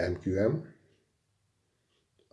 MQM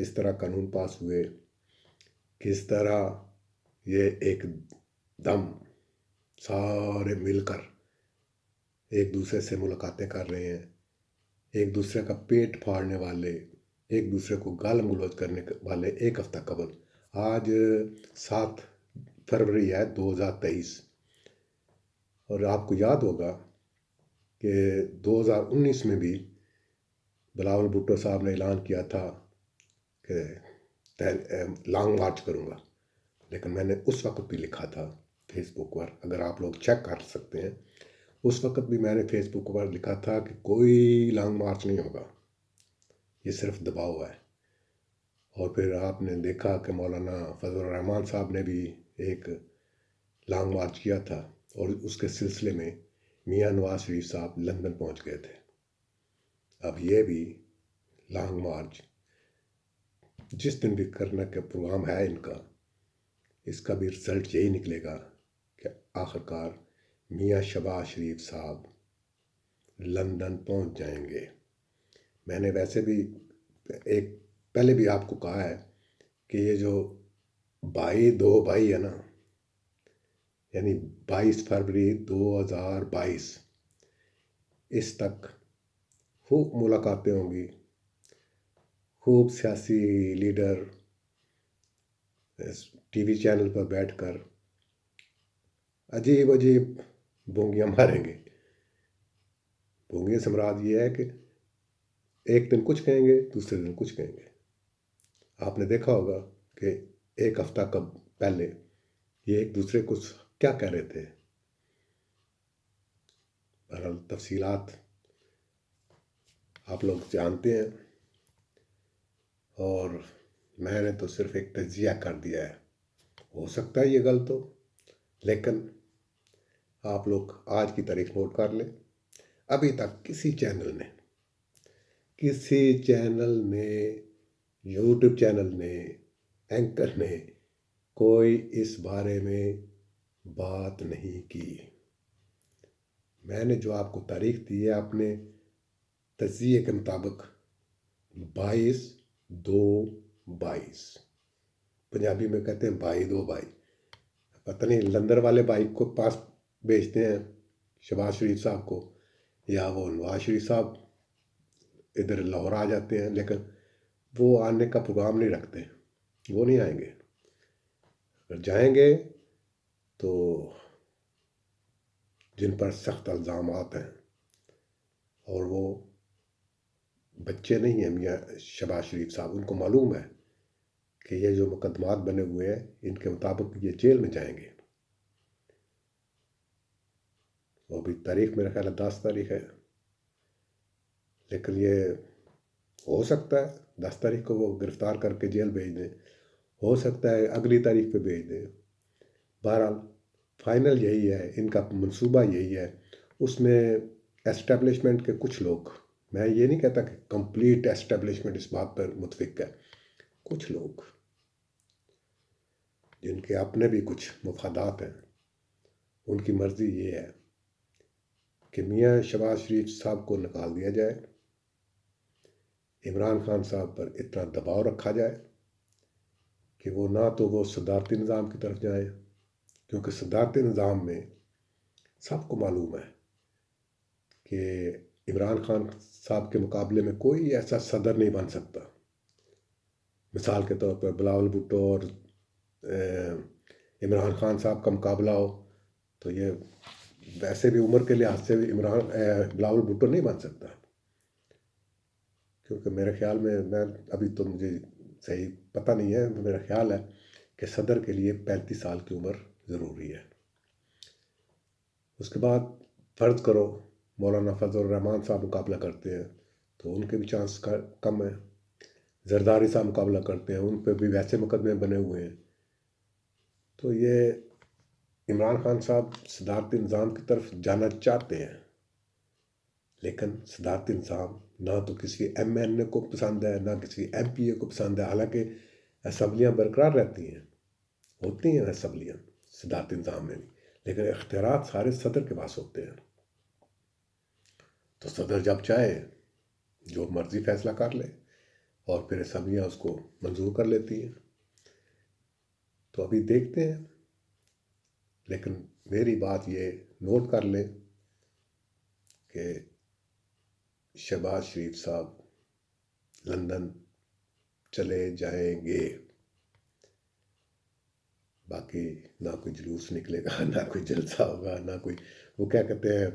کس طرح قانون پاس ہوئے، کس طرح یہ ایک دم سارے مل کر ایک دوسرے سے ملاقاتیں کر رہے ہیں، ایک دوسرے کا پیٹ پھاڑنے والے، ایک دوسرے کو گال گلوچ کرنے والے ایک ہفتہ قبل، آج 7 فروری ہے 2023، اور آپ کو یاد ہوگا کہ 2019 میں بھی بلاول بھٹو صاحب نے اعلان کیا تھا کہ لانگ مارچ کروں گا، لیکن میں نے اس وقت بھی لکھا تھا فیس بک پر، اگر آپ لوگ چیک کر سکتے ہیں، اس وقت بھی میں نے فیس بک پر لکھا تھا کہ کوئی لانگ مارچ نہیں ہوگا، یہ صرف دباؤ ہے۔ اور پھر آپ نے دیکھا کہ مولانا فضل الرحمان صاحب نے بھی ایک لانگ مارچ کیا تھا، اور اس کے سلسلے میں میاں نواز شریف صاحب لندن پہنچ گئے تھے۔ اب یہ بھی لانگ مارچ جس دن بھی کرنے کا پروگرام ہے ان کا، اس کا بھی رزلٹ یہی نکلے گا کہ آخرکار میاں شہباز شریف صاحب لندن پہنچ جائیں گے۔ میں نے ویسے بھی ایک پہلے بھی آپ کو کہا ہے کہ یہ جو 2 بھائی ہے نا، یعنی 22 فروری 2022 اس تک خوب ملاقاتیں ہوں گی، خوب سیاسی لیڈر ٹی وی چینل پر بیٹھ کر عجیب عجیب بونگیاں ماریں گے۔ بونگیاں سے مراد یہ ہے کہ ایک دن کچھ کہیں گے، دوسرے دن کچھ کہیں گے۔ آپ نے دیکھا ہوگا کہ ایک ہفتہ پہلے یہ ایک دوسرے کو کیا کہہ رہے تھے، بہرحال تفصیلات آپ لوگ جانتے ہیں، اور میں نے تو صرف ایک تجزیہ کر دیا ہے، ہو سکتا ہے یہ غلط ہو، لیکن آپ لوگ آج کی تاریخ نوٹ کر لیں، ابھی تک کسی چینل نے یوٹیوب چینل نے، اینکر نے کوئی اس بارے میں بات نہیں کی۔ میں نے جو آپ کو تاریخ دی ہے اپنے تجزیے کے مطابق 22/2/22، پنجابی میں کہتے ہیں بھائی 2 بھائی، پتہ نہیں لندن والے بھائی کو پاس بھیجتے ہیں شہباز شریف صاحب کو، یا وہ نواز شریف صاحب ادھر لاہور آ جاتے ہیں، لیکن وہ آنے کا پروگرام نہیں رکھتے، وہ نہیں آئیں گے۔ اگر جائیں گے تو جن پر سخت الزامات ہیں، اور وہ بچے نہیں ہیں میاں شہباز شریف صاحب، ان کو معلوم ہے کہ یہ جو مقدمات بنے ہوئے ہیں ان کے مطابق یہ جیل میں جائیں گے۔ وہ بھی تاریخ میرا خیال ہے 10 تاریخ ہے، لیکن یہ ہو سکتا ہے 10 تاریخ کو وہ گرفتار کر کے جیل بھیج دیں، ہو سکتا ہے اگلی تاریخ پہ بھیج دیں۔ بہرحال فائنل یہی ہے، ان کا منصوبہ یہی ہے۔ اس میں اسٹیبلشمنٹ کے کچھ لوگ، میں یہ نہیں کہتا کہ کمپلیٹ اسٹیبلشمنٹ اس بات پر متفق ہے، کچھ لوگ جن کے اپنے بھی کچھ مفادات ہیں، ان کی مرضی یہ ہے کہ میاں شہباز شریف صاحب کو نکال دیا جائے، عمران خان صاحب پر اتنا دباؤ رکھا جائے کہ وہ نہ تو وہ صدارتی نظام کی طرف جائیں، کیونکہ صدارتی نظام میں سب کو معلوم ہے کہ عمران خان صاحب کے مقابلے میں کوئی ایسا صدر نہیں بن سکتا۔ مثال کے طور پر بلاول بھٹو اور عمران خان صاحب کا مقابلہ ہو تو یہ ویسے بھی عمر کے لحاظ سے بلاول بھٹو نہیں بن سکتا، کیونکہ میرے خیال میں ابھی تو مجھے صحیح پتہ نہیں ہے، میرا خیال ہے کہ صدر کے لیے 35 سال کی عمر ضروری ہے۔ اس کے بعد فرض کرو مولانا فضل الرحمان صاحب مقابلہ کرتے ہیں تو ان کے بھی چانس کم ہیں، زرداری صاحب مقابلہ کرتے ہیں، ان پہ بھی ویسے مقدمے بنے ہوئے ہیں۔ تو یہ عمران خان صاحب صدارتی نظام کی طرف جانا چاہتے ہیں، لیکن صدارتی نظام نہ تو کسی ایم این اے کو پسند ہے، نہ کسی ایم پی اے کو پسند ہے، حالانکہ اسمبلیاں برقرار رہتی ہیں، ہوتی ہیں اسمبلیاں صدارتی نظام میں بھی، لیکن اختیارات سارے صدر کے پاس ہوتے ہیں۔ تو صدر جب چاہے جو مرضی فیصلہ کر لے، اور پھر اسمبلیاں اس کو منظور کر لیتی ہیں. تو ابھی دیکھتے ہیں. لیکن میری بات یہ نوٹ کر لیں کہ شہباز شریف صاحب لندن چلے جائیں گے. باقی نہ کوئی جلوس نکلے گا، نہ کوئی جلسہ ہوگا، نہ کوئی وہ کیا کہتے ہیں،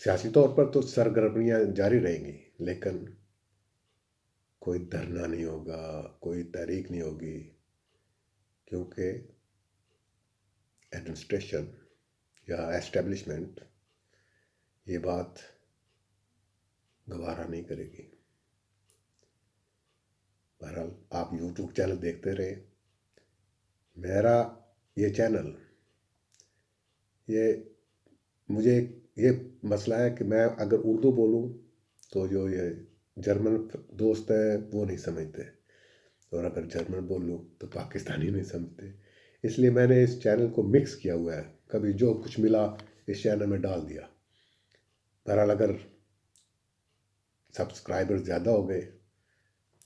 سیاسی طور پر تو سرگرمیاں جاری رہیں گی، لیکن کوئی دھرنا نہیں ہوگا، کوئی تحریک نہیں ہوگی، کیونکہ ایڈمنسٹریشن یا ایسٹیبلشمنٹ یہ بات گوارا نہیں کرے گی. بہرحال آپ یوٹیوب چینل دیکھتے رہے. میرا یہ چینل مجھے یہ مسئلہ ہے کہ میں اگر اردو بولوں تو جو یہ جرمن دوست ہیں وہ نہیں سمجھتے، اور اگر جرمن بولوں تو پاکستانی نہیں سمجھتے. اس لیے میں نے اس چینل کو مکس کیا ہوا ہے، کبھی جو کچھ ملا اس چینل میں ڈال دیا. بہرحال اگر سبسکرائبر زیادہ ہو گئے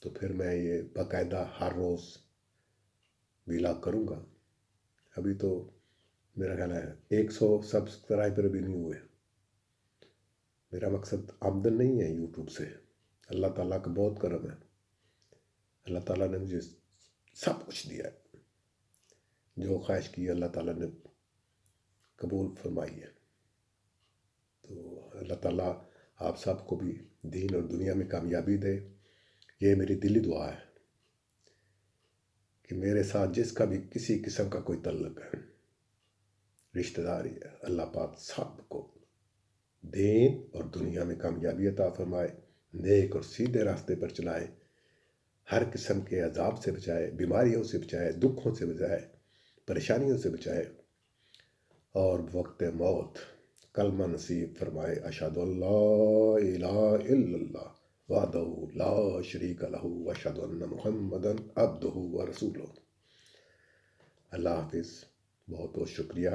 تو پھر میں یہ باقاعدہ ہر روز ویلاگ کروں گا. ابھی تو میرا خیال ہے 100 سبسکرائبر بھی نہیں ہوئے. میرا مقصد آمدن نہیں ہے یوٹیوب سے، اللہ تعالیٰ کا بہت کرم ہے. اللہ تعالیٰ نے مجھے سب کچھ دیا ہے، جو خواہش کی اللہ تعالیٰ نے قبول فرمائی ہے. تو اللہ تعالیٰ آپ سب کو بھی دین اور دنیا میں کامیابی دے. یہ میری دلی دعا ہے کہ میرے ساتھ جس کا بھی کسی قسم کا کوئی تعلق ہے، رشتہ داری ہے، اللہ پاک سب کو دین اور دنیا میں کامیابی عطا فرمائے، نیک اور سیدھے راستے پر چلائے، ہر قسم کے عذاب سے بچائے، بیماریوں سے بچائے، دکھوں سے بچائے، پریشانیوں سے بچائے، اور وقت موت کلمہ نصیب فرمائے. اشہد اللہ الہ الا اللہ وحدہ لا شریک لہ واشہد ان محمدا عبدہ ورسولہ. اللہ حافظ. بہت بہت شکریہ.